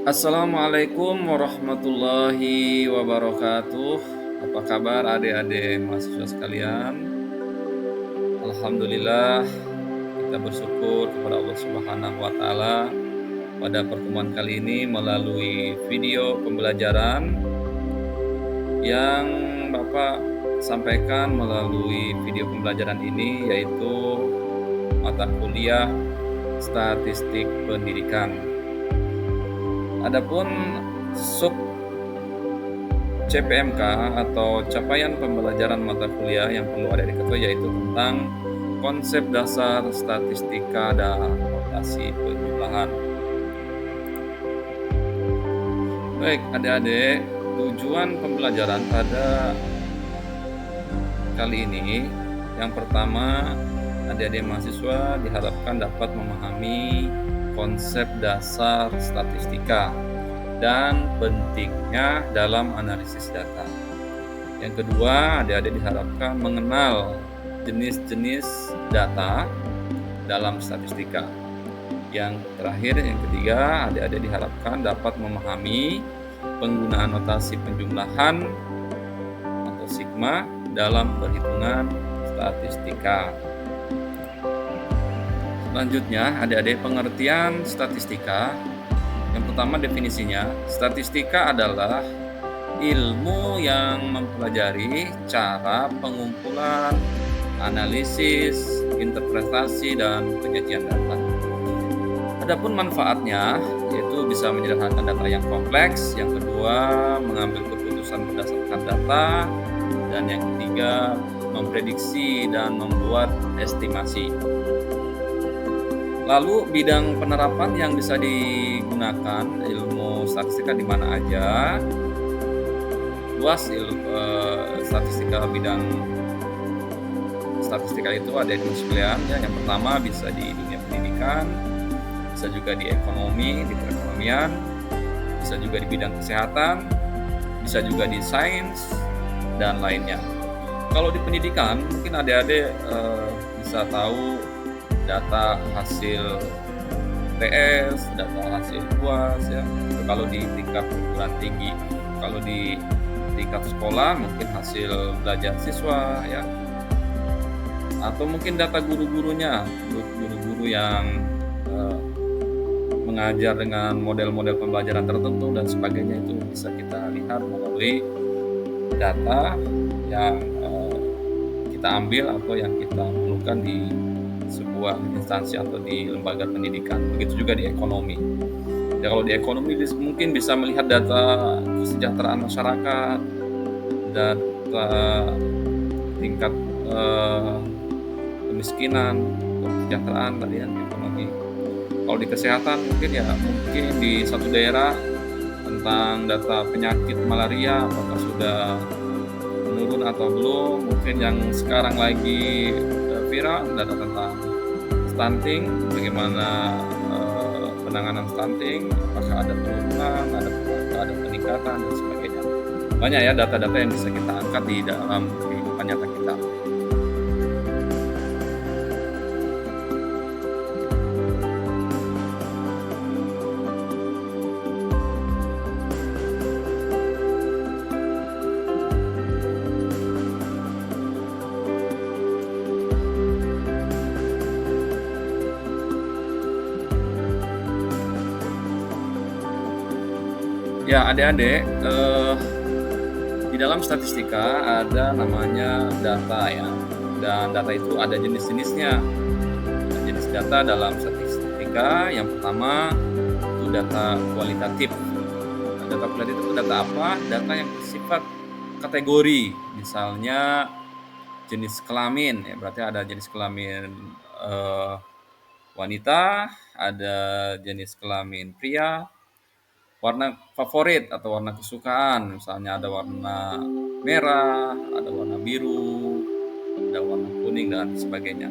Assalamualaikum warahmatullahi wabarakatuh. Apa kabar adik-adik mahasiswa sekalian? Alhamdulillah, kita bersyukur kepada Allah Subhanahu wa taala pada pertemuan kali ini melalui video pembelajaran yang Bapak sampaikan melalui video pembelajaran ini, yaitu mata kuliah Statistik Pendidikan. Adapun sub CPMK atau capaian pembelajaran mata kuliah yang perlu adik-adik ketahui yaitu tentang konsep dasar statistika dan notasi penjumlahan. Baik adik-adik, tujuan pembelajaran pada kali ini yang pertama, adik-adik mahasiswa diharapkan dapat memahami konsep dasar statistika dan pentingnya dalam analisis data. Yang kedua, adik-adik diharapkan mengenal jenis-jenis data dalam statistika. Yang terakhir, yang ketiga, adik-adik diharapkan dapat memahami penggunaan notasi penjumlahan atau sigma dalam perhitungan statistika. Selanjutnya, adik-adik pengertian statistika. Yang pertama definisinya, statistika adalah ilmu yang mempelajari cara pengumpulan, analisis, interpretasi, dan penyajian data. Adapun manfaatnya, yaitu bisa menyederhanakan data yang kompleks, yang kedua mengambil keputusan berdasarkan data, dan yang ketiga memprediksi dan membuat estimasi. Lalu bidang penerapan yang bisa digunakan ilmu statistika di mana aja? Luas statistika, bidang statistika itu ada di sekalian ya. Yang pertama bisa di dunia pendidikan, bisa juga di ekonomi, di perekonomian, bisa juga di bidang kesehatan, bisa juga di sains dan lainnya. Kalau di pendidikan mungkin adik-adik bisa tahu data hasil TS, data hasil UAS ya. Kalau di tingkat perguruan tinggi, kalau di tingkat sekolah mungkin hasil belajar siswa ya. Atau mungkin data guru-gurunya, guru-guru yang mengajar dengan model-model pembelajaran tertentu dan sebagainya, itu bisa kita lihat melalui data yang kita ambil atau yang kita perlukan di sebuah instansi atau di lembaga pendidikan. Begitu juga di ekonomi. Ya, kalau di ekonomi mungkin bisa melihat data kesejahteraan masyarakat, data tingkat kemiskinan, kesejahteraan tadi ya, ekonomi. Kalau di kesehatan mungkin di satu daerah tentang data penyakit malaria apakah sudah menurun atau belum. Mungkin yang sekarang lagi viral data tentang stunting, bagaimana penanganan stunting, apakah ada penurunan, ada peningkatan dan sebagainya. Banyak ya data-data yang bisa kita angkat di dalam kehidupan nyata kita. Ya adik-adik, di dalam statistika ada namanya data ya, dan data itu ada jenis-jenisnya. Jenis data dalam statistika yang pertama itu data kualitatif. Data kualitatif itu data apa? Data yang bersifat kategori, misalnya jenis kelamin ya, berarti ada jenis kelamin wanita, ada jenis kelamin pria, warna favorit atau warna kesukaan, misalnya ada warna merah, ada warna biru, ada warna kuning dan sebagainya.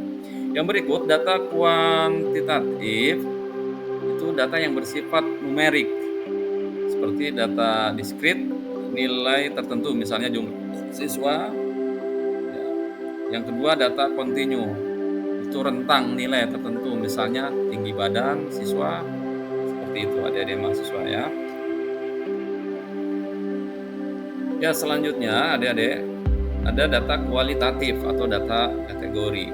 Yang berikut data kuantitatif itu data yang bersifat numerik, seperti data diskrit, nilai tertentu, misalnya jumlah siswa. Yang kedua data kontinu, itu rentang nilai tertentu, misalnya tinggi badan siswa Seperti itu adik-adik mahasiswa ya. Ya, selanjutnya adik-adik ada data kualitatif atau data kategori.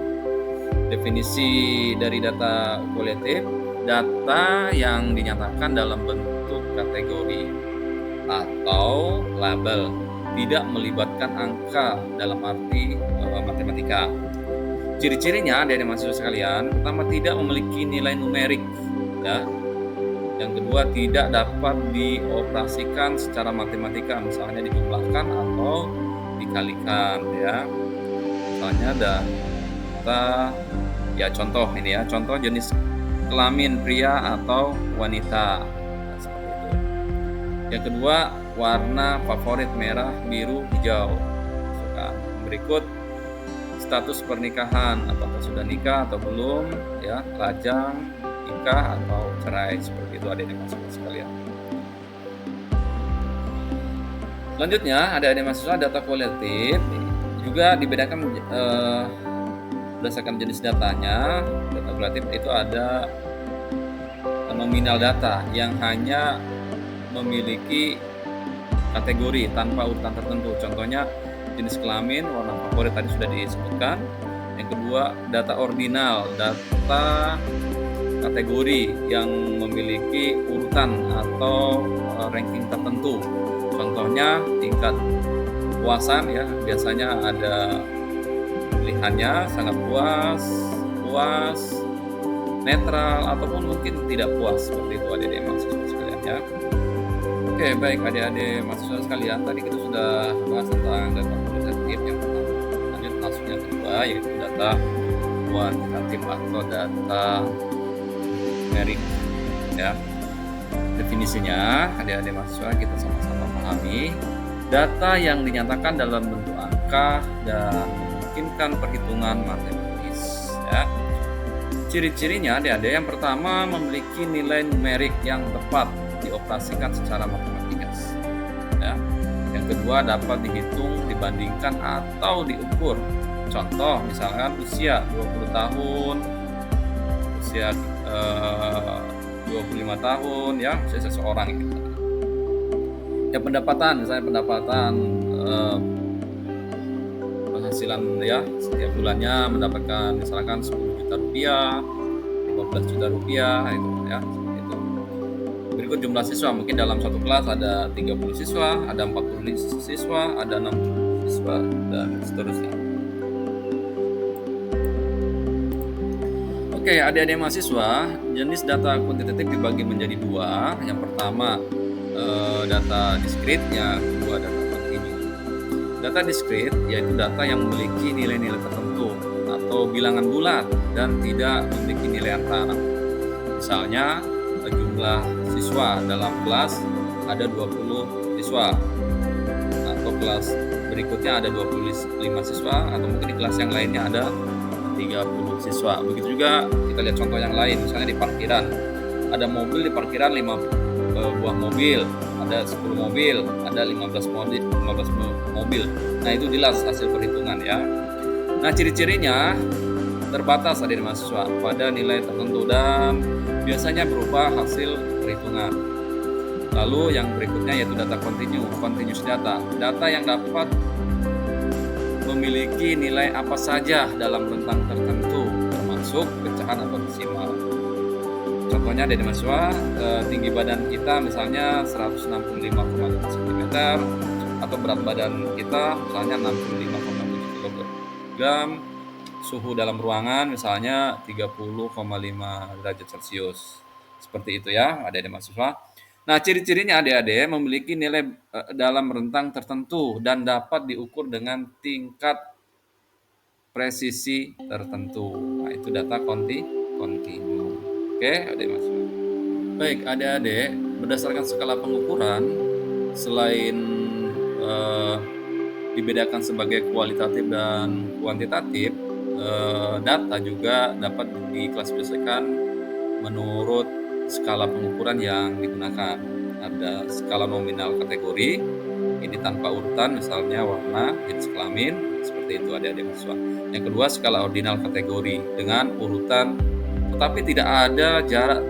Definisi dari data kualitatif, data yang dinyatakan dalam bentuk kategori atau label, tidak melibatkan angka dalam arti matematika. Ciri-cirinya adik-adik mahasiswa sekalian, pertama tidak memiliki nilai numerik ya. Yang kedua, tidak dapat dioperasikan secara matematika, misalnya dijumlahkan atau dikalikan ya. Misalnya data ya, contoh ini ya, contoh jenis kelamin pria atau wanita. Nah, seperti itu. Yang kedua, warna favorit merah, biru, hijau. Berikut status pernikahan, apakah sudah nikah atau belum ya, lajang, nikah atau cerai, seperti itu adik-adik mahasiswa sekalian. Selanjutnya adik-adik mahasiswa, data kualitatif juga dibedakan berdasarkan jenis datanya. Data kualitatif itu ada nominal data yang hanya memiliki kategori tanpa urutan tertentu. Contohnya jenis kelamin, warna favorit tadi sudah disebutkan. Yang kedua, data ordinal, data kategori yang memiliki urutan atau ranking tertentu. Contohnya tingkat puasan ya, biasanya ada pilihannya sangat puas, puas, netral, ataupun mungkin tidak puas, seperti itu adik-adik mahasiswa sekalian ya. Oke, baik adik-adik mahasiswa sekalian, tadi kita sudah bahas tentang data kualitatif yang pertama. Lanjut langsung yang kedua, yaitu data kuantitatif atau data numerik ya. Definisinya adik-adik mahasiswa kita sama-sama pahami, data yang dinyatakan dalam bentuk angka dan memungkinkan perhitungan matematis ya. Ciri-cirinya adik-adik, yang pertama memiliki nilai numerik yang tepat dioperasikan secara matematika ya. Yang kedua, dapat dihitung, dibandingkan atau diukur. Contoh misalkan usia 20 tahun, usia 25 tahun ya, usia seseorang gitu. Ya, pendapatan, misalnya pendapatan penghasilan ya, setiap bulannya mendapatkan misalkan 10 juta rupiah, 15 juta rupiah itu ya, seperti itu. Berikut jumlah siswa, mungkin dalam satu kelas ada 30 siswa, ada 40 siswa, ada 60 siswa dan seterusnya. Oke, adik-adik mahasiswa, jenis data kuantitatif dibagi menjadi dua. Yang pertama data diskrit, yang kedua data kontinu. Data diskrit yaitu data yang memiliki nilai-nilai tertentu atau bilangan bulat dan tidak memiliki nilai antara. Misalnya jumlah siswa dalam kelas ada 20 siswa, atau kelas berikutnya ada 25 siswa, atau mungkin di kelas yang lainnya ada 30 siswa. Begitu juga kita lihat contoh yang lain, misalnya di parkiran. Ada mobil di parkiran 5 buah mobil, ada 10 mobil, ada 15 mobil. Nah, itu jelas hasil perhitungan ya. Nah, ciri-cirinya terbatas adik mahasiswa pada nilai tertentu dan biasanya berupa hasil perhitungan. Lalu yang berikutnya yaitu data continuous data. Data yang dapat memiliki nilai apa saja dalam rentang tertentu, termasuk pecahan atau desimal. Contohnya dari mahasiswa, tinggi badan kita misalnya 165,5 cm, atau berat badan kita misalnya 65,7 kg, suhu dalam ruangan misalnya 30,5 derajat Celcius. Seperti itu ya adik-adik mahasiswa. Nah, ciri-cirinya adik-adik memiliki nilai dalam rentang tertentu dan dapat diukur dengan tingkat presisi tertentu. Nah, itu data kontinu. Oke, adik mahasiswa. Baik, adik-adik, berdasarkan skala pengukuran, selain dibedakan sebagai kualitatif dan kuantitatif, data juga dapat diklasifikasikan menurut skala pengukuran yang digunakan. Ada skala nominal kategori, ini tanpa urutan, misalnya warna, jenis kelamin, seperti itu adik-adik mahasiswa. Yang kedua, skala ordinal kategori dengan urutan, tetapi tidak ada jarak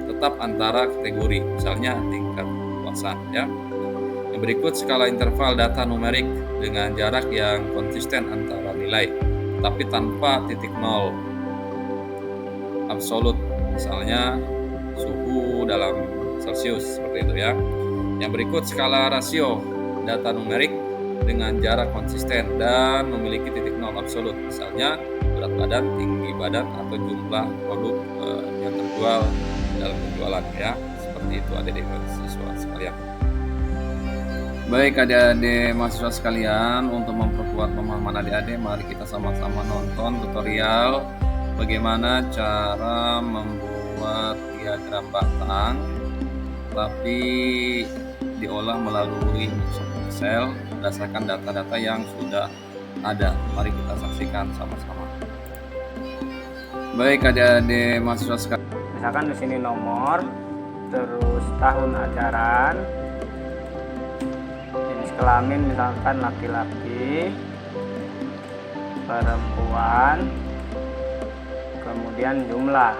tetap antara kategori, misalnya tingkat kepuasan ya. Yang berikut skala interval data numerik dengan jarak yang konsisten antara nilai, tapi tanpa titik nol absolut, misalnya suhu dalam Celcius seperti itu ya. Yang berikut skala rasio data numerik dengan jarak konsisten dan memiliki titik nol absolut, misalnya berat badan, tinggi badan, atau jumlah produk yang terjual dalam penjualan ya. Seperti itu adik-adik mahasiswa sekalian. Baik adik-adik mahasiswa sekalian, untuk memperkuat pemahaman adik-adik, mari kita sama-sama nonton tutorial bagaimana cara membuat diagram batang tapi diolah melalui Microsoft Excel berdasarkan data-data yang sudah ada. Mari kita saksikan sama-sama. Baik adik-adik mahasiswa sekalian. Misalkan di sini nomor, terus tahun ajaran, jenis kelamin misalkan laki-laki, perempuan, kemudian jumlah.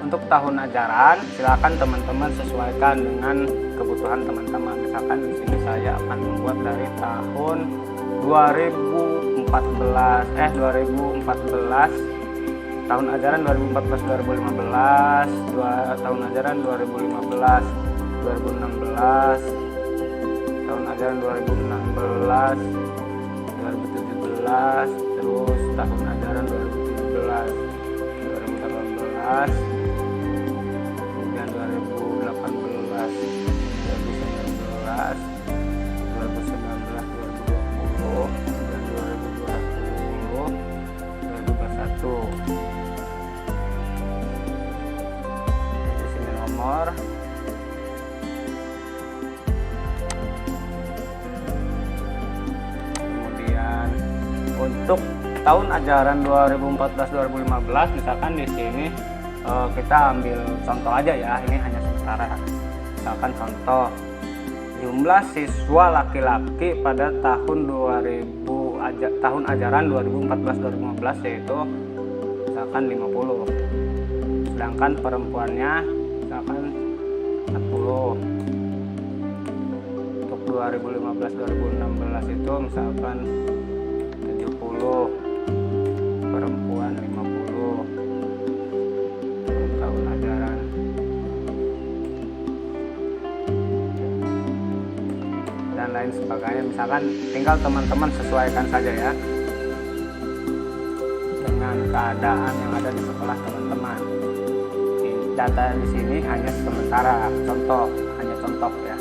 Untuk tahun ajaran, silakan teman-teman sesuaikan dengan kebutuhan teman-teman. Misalkan di sini saya akan membuat dari tahun 2014, tahun ajaran 2014-2015, tahun ajaran 2015-2016, tahun ajaran 2016-2017, terus tahun ajaran 2017-2018, kemudian 2018-2019, 2019-2020, dan 2020-2021. Di sini nomor. Kemudian untuk tahun ajaran 2014-2015, misalkan di sini kita ambil contoh aja ya, ini hanya sementara. Misalkan contoh jumlah siswa laki-laki pada tahun tahun ajaran 2014-2015 yaitu misalkan 50, sedangkan perempuannya misalkan 40. Untuk 2015-2016 itu misalkan 70, perempuan 50 tahun ajaran. Dan lain sebagainya, misalkan tinggal teman-teman sesuaikan saja ya dengan keadaan yang ada di sekolah teman-teman. Data di sini hanya sementara, hanya contoh ya.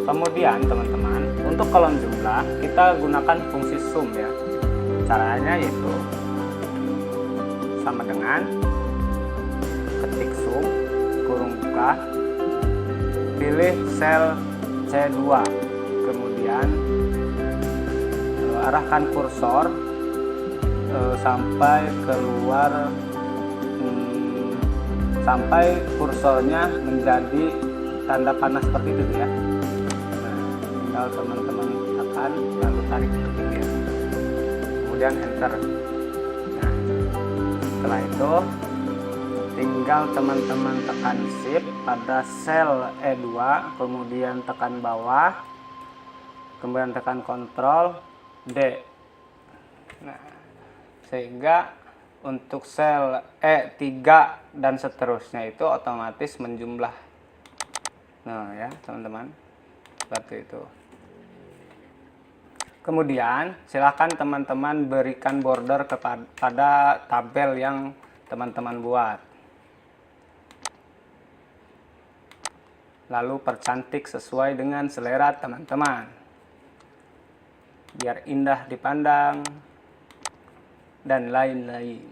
Kemudian teman-teman, untuk kolom jumlah kita gunakan fungsi sum ya. Caranya yaitu sama dengan ketik sum, kurung buka, pilih sel C2, kemudian arahkan kursor sampai keluar, sampai kursornya menjadi tanda panah seperti itu ya. Nah, tinggal teman-teman tekan lalu tarik ke pinggir, kemudian enter. Nah, setelah itu tinggal teman-teman tekan shift pada sel E2, kemudian tekan bawah, kemudian tekan Ctrl D. Nah, sehingga untuk sel E3 dan seterusnya itu otomatis menjumlah. Nah ya teman-teman, seperti itu. Kemudian silakan teman-teman berikan border kepada tabel yang teman-teman buat. Lalu percantik sesuai dengan selera teman-teman, biar indah dipandang dan lain-lain.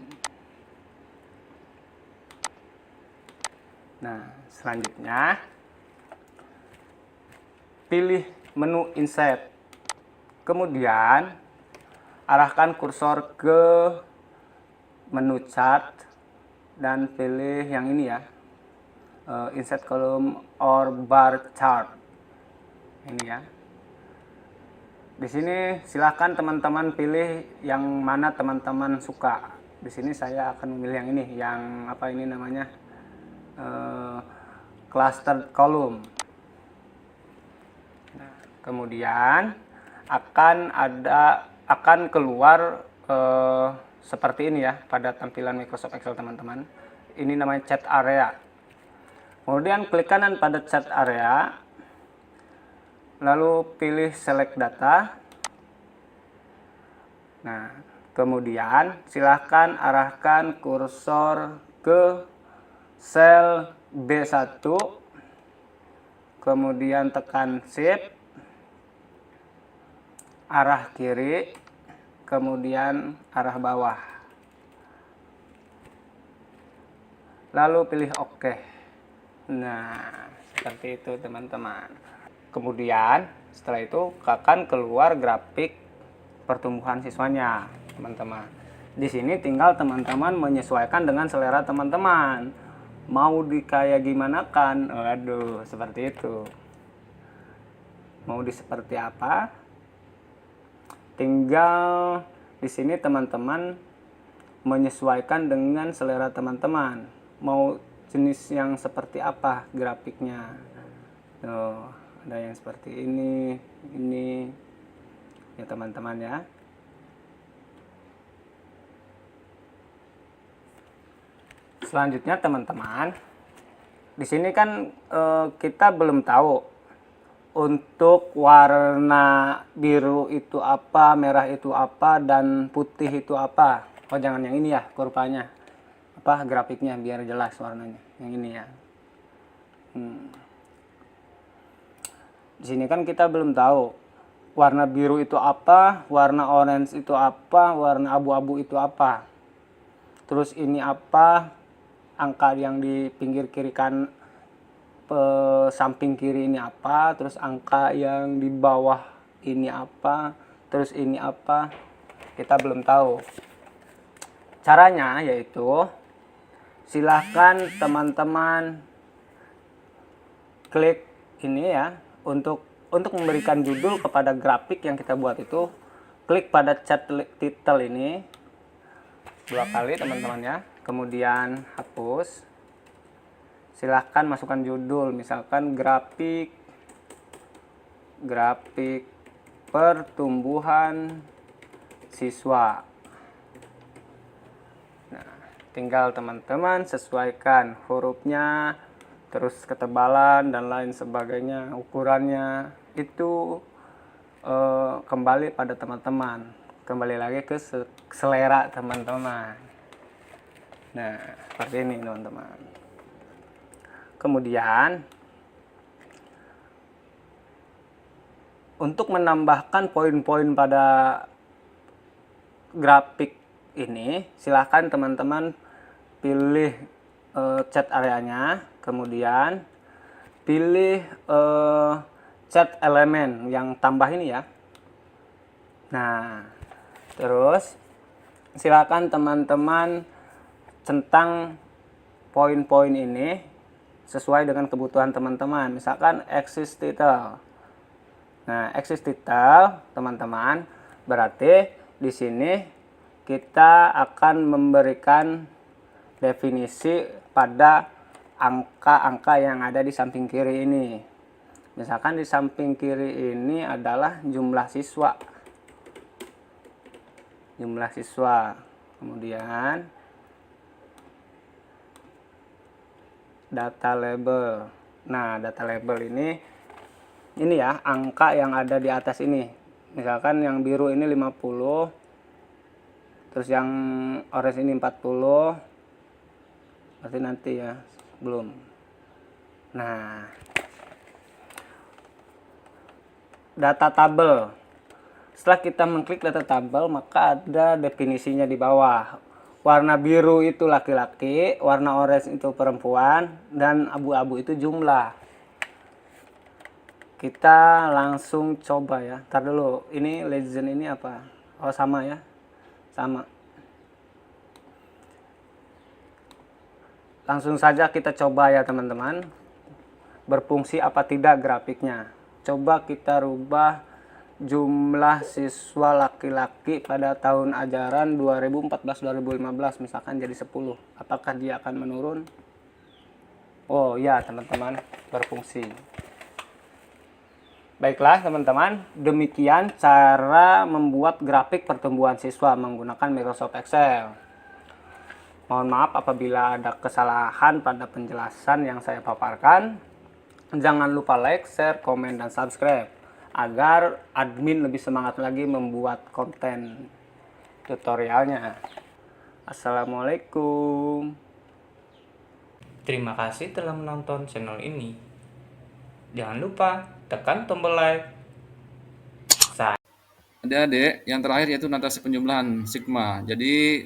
Nah, selanjutnya pilih menu insert, kemudian arahkan kursor ke menu chart dan pilih yang ini ya, insert column or bar chart. Ini ya. Di sini silahkan teman-teman pilih yang mana teman-teman suka. Di sini saya akan memilih yang ini, yang apa ini namanya, clustered column. Nah, kemudian akan keluar seperti ini ya pada tampilan Microsoft Excel teman-teman. Ini namanya chat area. Kemudian klik kanan pada chat area. Lalu pilih select data. Nah, kemudian silahkan arahkan kursor ke sel B1, kemudian tekan shift, arah kiri, kemudian arah bawah. Lalu pilih OK. Nah, seperti itu teman-teman. Kemudian setelah itu akan keluar grafik pertumbuhan siswanya, teman-teman. Di sini tinggal teman-teman menyesuaikan dengan selera teman-teman. Mau kayak gimana kan? Waduh, seperti itu. Mau seperti apa? Tinggal di sini teman-teman menyesuaikan dengan selera teman-teman. Mau jenis yang seperti apa grafiknya? Tuh. Ada yang seperti ini ya teman-teman ya. Selanjutnya teman-teman, di sini kan kita belum tahu untuk warna biru itu apa, merah itu apa, dan putih itu apa. Oh jangan yang ini ya, kurvanya apa, grafiknya biar jelas warnanya, yang ini ya. Di sini kan kita belum tahu warna biru itu apa, warna orange itu apa, warna abu-abu itu apa. Terus ini apa, angka yang di pinggir kiri kan samping kiri ini apa, terus angka yang di bawah ini apa, terus ini apa, kita belum tahu. Caranya yaitu silahkan teman-teman klik ini ya. Untuk memberikan judul kepada grafik yang kita buat itu, klik pada chat title ini 2 kali teman-teman ya. Kemudian hapus. Silahkan masukkan judul, misalkan grafik pertumbuhan siswa. Nah, tinggal teman-teman sesuaikan hurufnya, terus ketebalan dan lain sebagainya, ukurannya itu kembali pada teman-teman, kembali lagi ke selera teman-teman. Nah, seperti ini teman-teman. Kemudian untuk menambahkan poin-poin pada grafik ini, silahkan teman-teman pilih chat areanya, kemudian pilih chat elemen yang tambah ini ya. Nah, terus silakan teman-teman centang poin-poin ini sesuai dengan kebutuhan teman-teman. Misalkan axis title. Nah, axis title teman-teman berarti di sini kita akan memberikan definisi pada angka-angka yang ada di samping kiri ini. Misalkan di samping kiri ini adalah jumlah siswa. Kemudian data label. Nah, data label ini ya, angka yang ada di atas ini. Misalkan yang biru ini 50, terus yang orange ini 40. Berarti nanti ya, belum. Nah, data tabel. Setelah kita mengklik data tabel, maka ada definisinya di bawah. Warna biru itu laki-laki, warna orange itu perempuan, dan abu-abu itu jumlah. Kita langsung coba ya. Ntar dulu, ini legend ini apa? Oh sama ya, sama. Langsung saja kita coba ya teman-teman, berfungsi apa tidak grafiknya. Coba kita rubah jumlah siswa laki-laki pada tahun ajaran 2014-2015 misalkan jadi 10. Apakah dia akan menurun? Oh ya teman-teman, berfungsi. Baiklah teman-teman, demikian cara membuat grafik pertumbuhan siswa menggunakan Microsoft Excel. Mohon maaf apabila ada kesalahan pada penjelasan yang saya paparkan. Jangan lupa like, share, komen, dan subscribe agar admin lebih semangat lagi membuat konten tutorialnya. Assalamualaikum. Terima kasih telah menonton channel ini. Jangan lupa tekan tombol like. Adik-adik, yang terakhir yaitu notasi penjumlahan sigma. Jadi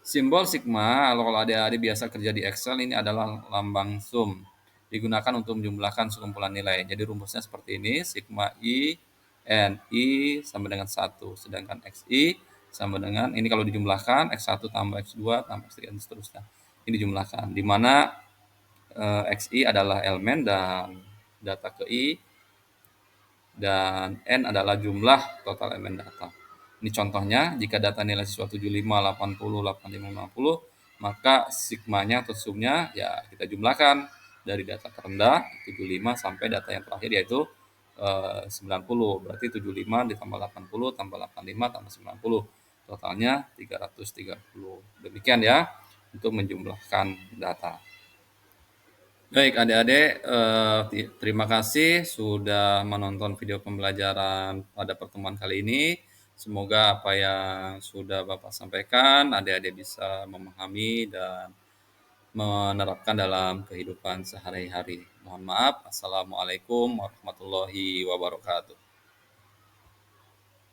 simbol sigma kalau adik-adik biasa kerja di Excel ini adalah lambang sum. Digunakan untuk menjumlahkan sekumpulan nilai. Jadi rumusnya seperti ini, sigma I NI sama dengan 1. Sedangkan XI sama dengan, ini kalau dijumlahkan, X1 tambah X2 tambah X3 dan seterusnya. Ini dijumlahkan, di mana XI adalah elemen dan data ke I, dan N adalah jumlah total elemen data. Ini contohnya, jika data nilai siswa 75, 80, 85, 50, maka sigmanya atau sumnya ya kita jumlahkan dari data terendah 75 sampai data yang terakhir yaitu 90. Berarti 75 ditambah 80 tambah 85 tambah 90. Totalnya 330. Demikian ya untuk menjumlahkan data. Baik adik-adik, terima kasih sudah menonton video pembelajaran pada pertemuan kali ini. Semoga apa yang sudah Bapak sampaikan adik-adik bisa memahami dan menerapkan dalam kehidupan sehari-hari. Mohon maaf. Assalamualaikum warahmatullahi wabarakatuh.